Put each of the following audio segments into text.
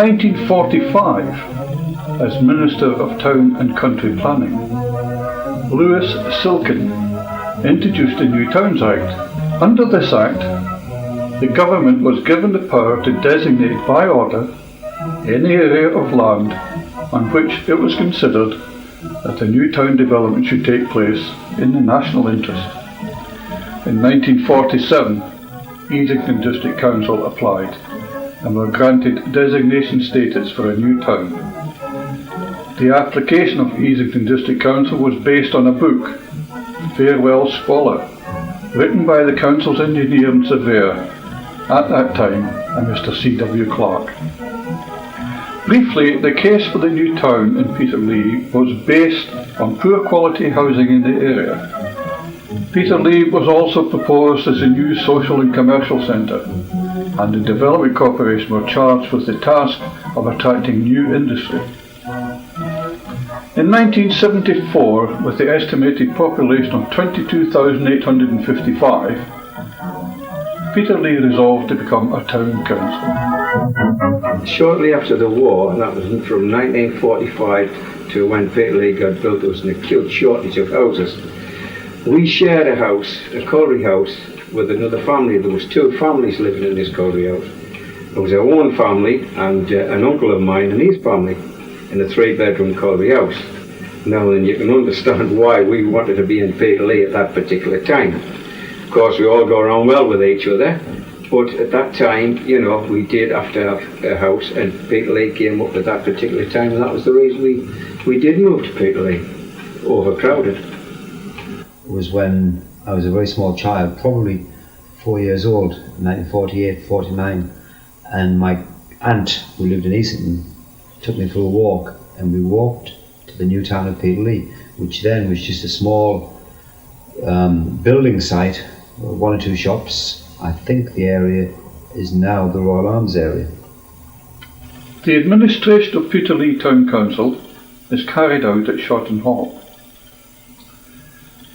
1945, as Minister of Town and Country Planning, Lewis Silkin introduced the New Towns Act. Under this Act, the government was given the power to designate by order any area of land on which it was considered that a new town development should take place in the national interest. In 1947, Easington District Council applied and were granted designation status for a new town. The application of Easington District Council was based on a book, Farewell Scholar, written by the Council's engineer and surveyor at that time, a Mr. C.W. Clark. Briefly, the case for the new town in Peterlee was based on poor quality housing in the area. Peterlee was also proposed as a new social and commercial centre, and the Development Corporation were charged with the task of attracting new industry. In 1974, with the estimated population of 22,855, Peterlee resolved to become a town council. Shortly after the war, and that was from 1945 to when Peterlee got built, there was an acute shortage of houses. We shared a house, a colliery house, with another family. There was two families living in this colliery house. There was our own family and an uncle of mine and his family in a 3-bedroom colliery house. Now then, you can understand why we wanted to be in Peterlee at that particular time. Of course, we all got around well with each other, but at that time, you know, we did have to have a house, and Peterlee came up at that particular time, and that was the reason we did move to Peterlee, overcrowded. It was when I was a very small child, probably 4 years old, 1948, 49, and my aunt, who lived in Easington, took me for a walk, and we walked to the new town of Peterlee, which then was just a small building site, 1 or 2 shops. I think the area is now the Royal Arms area. The administration of Peterlee Town Council is carried out at Shotton Hall.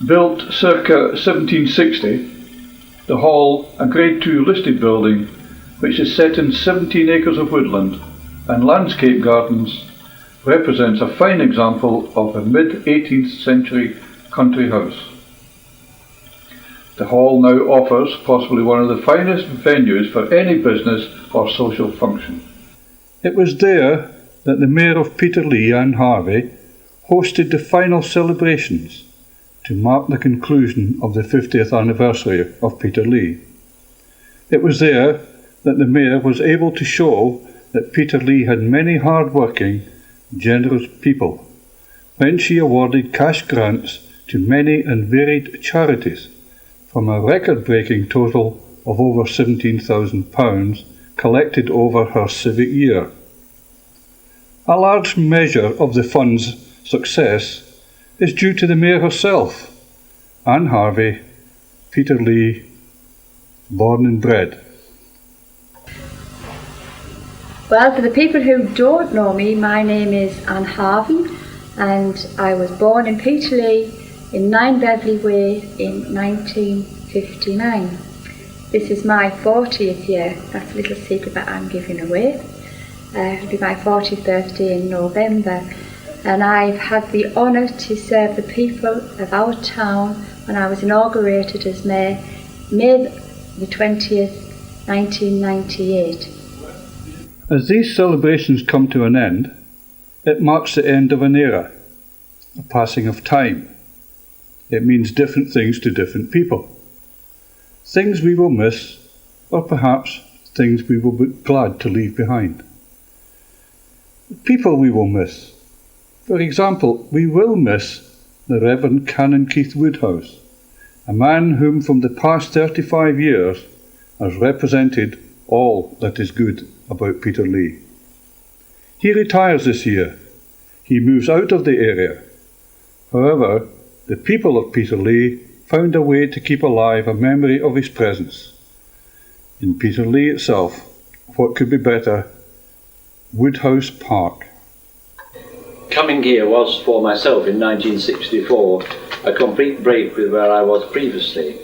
Built circa 1760, the Hall, a Grade 2 listed building, which is set in 17 acres of woodland and landscape gardens, represents a fine example of a mid-18th century country house. The Hall now offers possibly one of the finest venues for any business or social function. It was there that the Mayor of Peterlee, Anne Harvey, hosted the final celebrations to mark the conclusion of the 50th anniversary of Peterlee. It was there that the Mayor was able to show that Peterlee had many hard-working, generous people when she awarded cash grants to many and varied charities, from a record-breaking total of over £17,000 collected over her civic year. A large measure of the fund's success is due to the Mayor herself, Anne Harvey, Peterlee, born and bred. Well, for the people who don't know me, my name is Anne Harvey, and I was born in Peterlee in 9 Beverley Way in 1959. This is my 40th year. That's a little secret that I'm giving away. It'll be my 40th birthday in November, and I've had the honour to serve the people of our town when I was inaugurated as Mayor, May the 20th, 1998. As these celebrations come to an end, it marks the end of an era, a passing of time. It means different things to different people. Things we will miss, or perhaps things we will be glad to leave behind. People we will miss. For example, we will miss the Reverend Canon Keith Woodhouse, a man whom from the past 35 years has represented all that is good about Peterlee. He retires this year. He moves out of the area. However, the people of Peterlee found a way to keep alive a memory of his presence. In Peterlee itself, what could be better? Woodhouse Park. Coming here was, for myself in 1964, a complete break with where I was previously.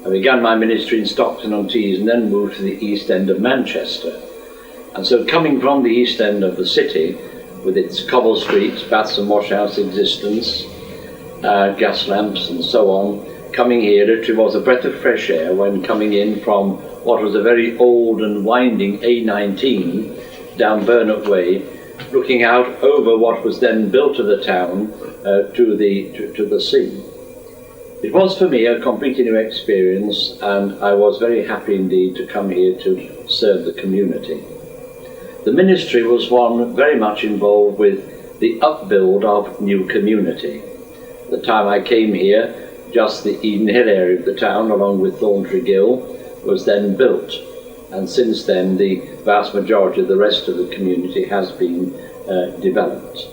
I began my ministry in Stockton-on-Tees and then moved to the East End of Manchester. And so coming from the east end of the city, with its cobble streets, baths and washhouse existence, gas lamps and so on, coming here, it was a breath of fresh air when coming in from what was a very old and winding A19 down Burnup Way, looking out over what was then built of the town to the sea. It was for me a completely new experience, and I was very happy indeed to come here to serve the community. The ministry was one very much involved with the upbuild of new community. At the time I came here, just the Eden Hill area of the town, along with Thorntree Gill, was then built. And since then, the vast majority of the rest of the community has been developed.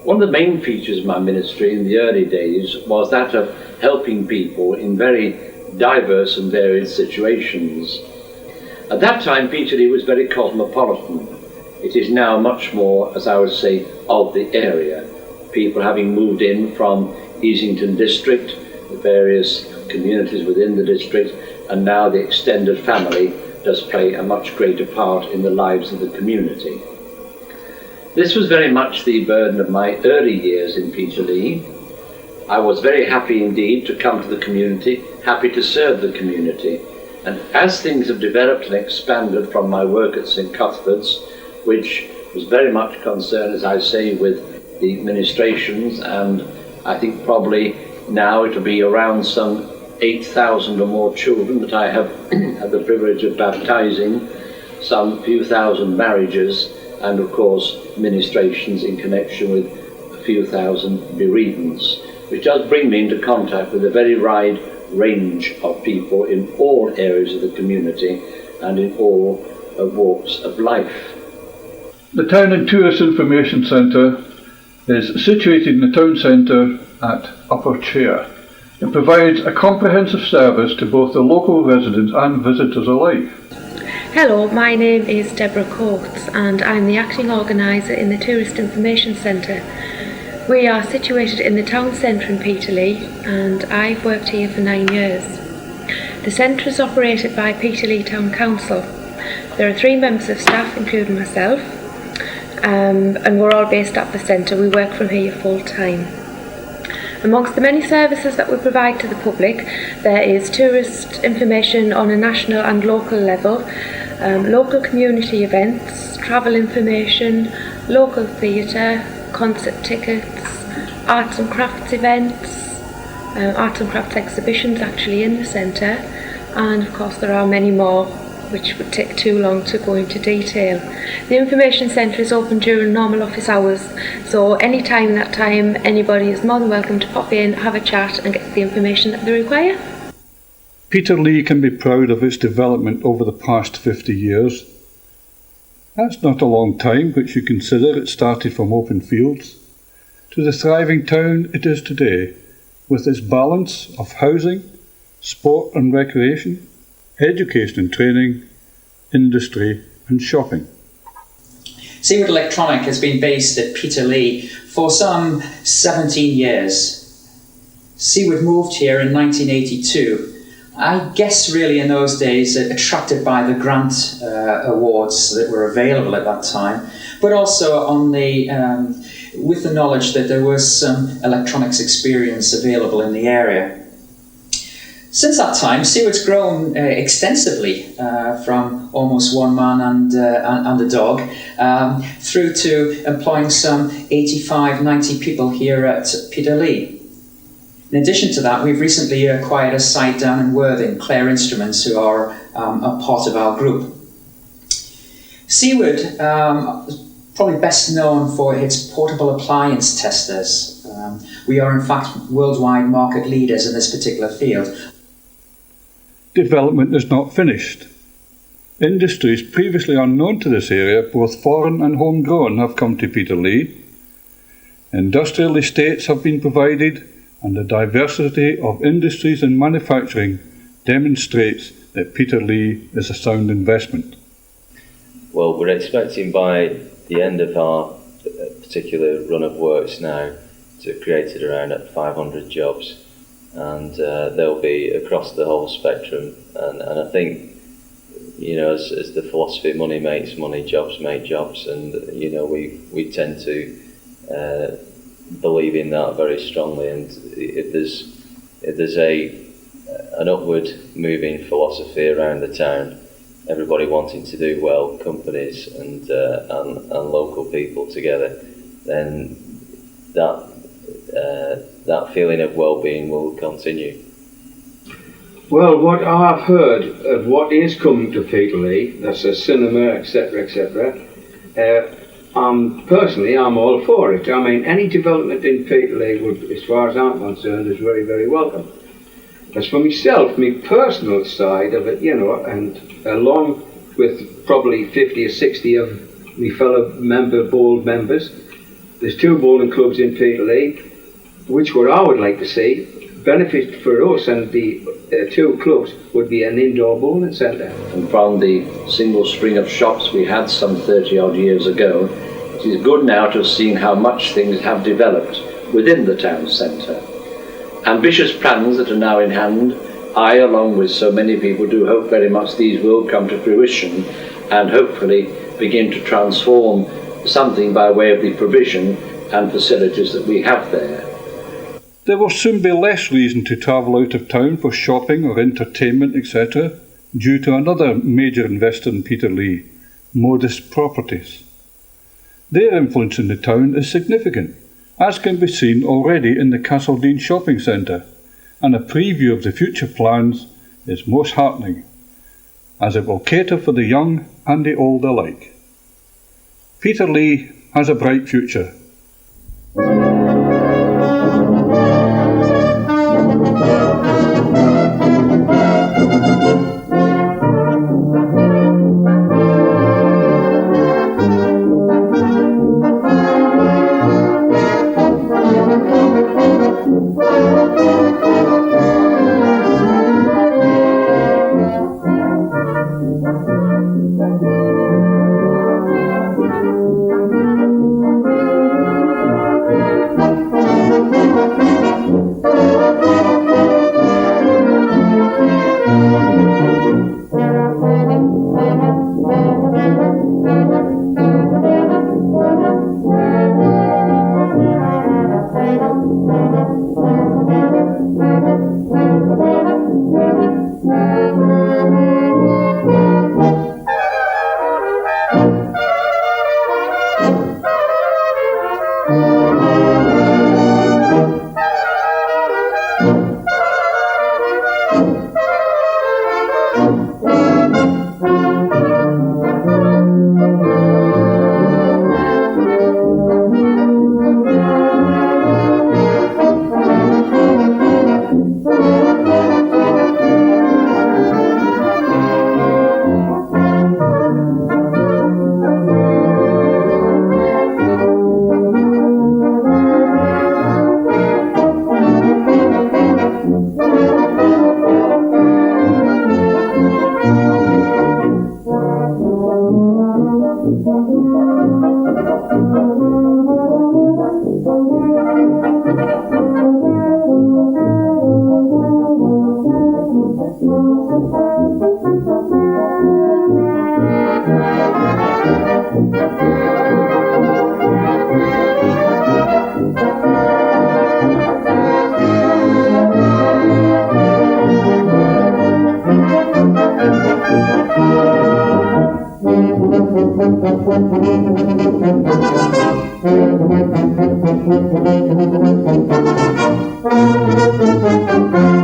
One of the main features of my ministry in the early days was that of helping people in very diverse and varied situations. At that time, Peterlee was very cosmopolitan. It is now much more, as I would say, of the area. People having moved in from Easington district, the various communities within the district, and now the extended family does play a much greater part in the lives of the community. This was very much the burden of my early years in Peterlee. I was very happy indeed to come to the community, happy to serve the community. And as things have developed and expanded from my work at St Cuthbert's, which was very much concerned, as I say, with the ministrations, and I think probably now it'll be around some 8,000 or more children that I have had the privilege of baptizing, some few thousand marriages, and of course ministrations in connection with a few thousand bereavements, which does bring me into contact with a very wide range of people in all areas of the community and in all walks of life. The Town and Tourist Information Centre is situated in the town centre at Upper Chair. It provides a comprehensive service to both the local residents and visitors alike. Hello, my name is Deborah Coates and I'm the acting organiser in the Tourist Information Centre. We are situated in the town centre in Peterlee and I've worked here for 9 years. The centre is operated by Peterlee Town Council. There are 3 members of staff, including myself, and we're all based at the centre. We work from here full time. Amongst the many services that we provide to the public, there is tourist information on a national and local level, local community events, travel information, local theatre, concert tickets, arts and crafts events, arts and crafts exhibitions actually in the centre, and of course there are many more which would take too long to go into detail. The information centre is open during normal office hours, so any time in that time anybody is more than welcome to pop in, have a chat and get the information that they require. Peterlee can be proud of its development over the past 50 years. That's not a long time, which you consider it started from open fields to the thriving town it is today, with its balance of housing, sport and recreation, education and training, industry and shopping. Seawood Electronic has been based at Peterlee for some 17 years. Seawood moved here in 1982. I guess really in those days attracted by the grant awards that were available at that time, but also on the with the knowledge that there was some electronics experience available in the area. Since that time, Seawood's grown extensively from almost one man and a dog through to employing some 85, 90 people here at Peterlee. In addition to that, we've recently acquired a site down in Worthing, Clare Instruments, who are a part of our group. Seawood is probably best known for its portable appliance testers. We are in fact worldwide market leaders in this particular field. Development is not finished. Industries previously unknown to this area, both foreign and homegrown, have come to Peterlee. Industrial estates have been provided, and the diversity of industries and manufacturing demonstrates that Peterlee is a sound investment. Well, we're expecting by the end of our particular run of works now to have created around 500 jobs, and they'll be across the whole spectrum, and I think you know, as the philosophy, money makes money, jobs make jobs, and you know, we tend to believe in that very strongly. And if there's an upward moving philosophy around the town, everybody wanting to do well, companies and local people together, then that feeling of well-being will continue. Well, what I've heard of what is coming to Peterlee, that's a cinema, etc., etc., personally, I'm all for it. I mean, any development in Peterlee would, as far as I'm concerned, is very, very welcome. As for myself, my personal side of it, you know, and along with probably 50 or 60 of my fellow board members, there's 2 bowling clubs in Peterlee, which what I would like to see, benefit for us and the 2 clubs would be an indoor bowling centre. And from the single string of shops we had some 30 odd years ago, it is good now to have seen how much things have developed within the town centre. Ambitious plans that are now in hand, I, along with so many people, do hope very much these will come to fruition and hopefully begin to transform something by way of the provision and facilities that we have there. There will soon be less reason to travel out of town for shopping or entertainment, etc., due to another major investor in Peterlee, Modest Properties. Their influence in the town is significant, as can be seen already in the Castledene Shopping Centre, and a preview of the future plans is most heartening, as it will cater for the young and the old alike. Peterlee has a bright future. Thank you.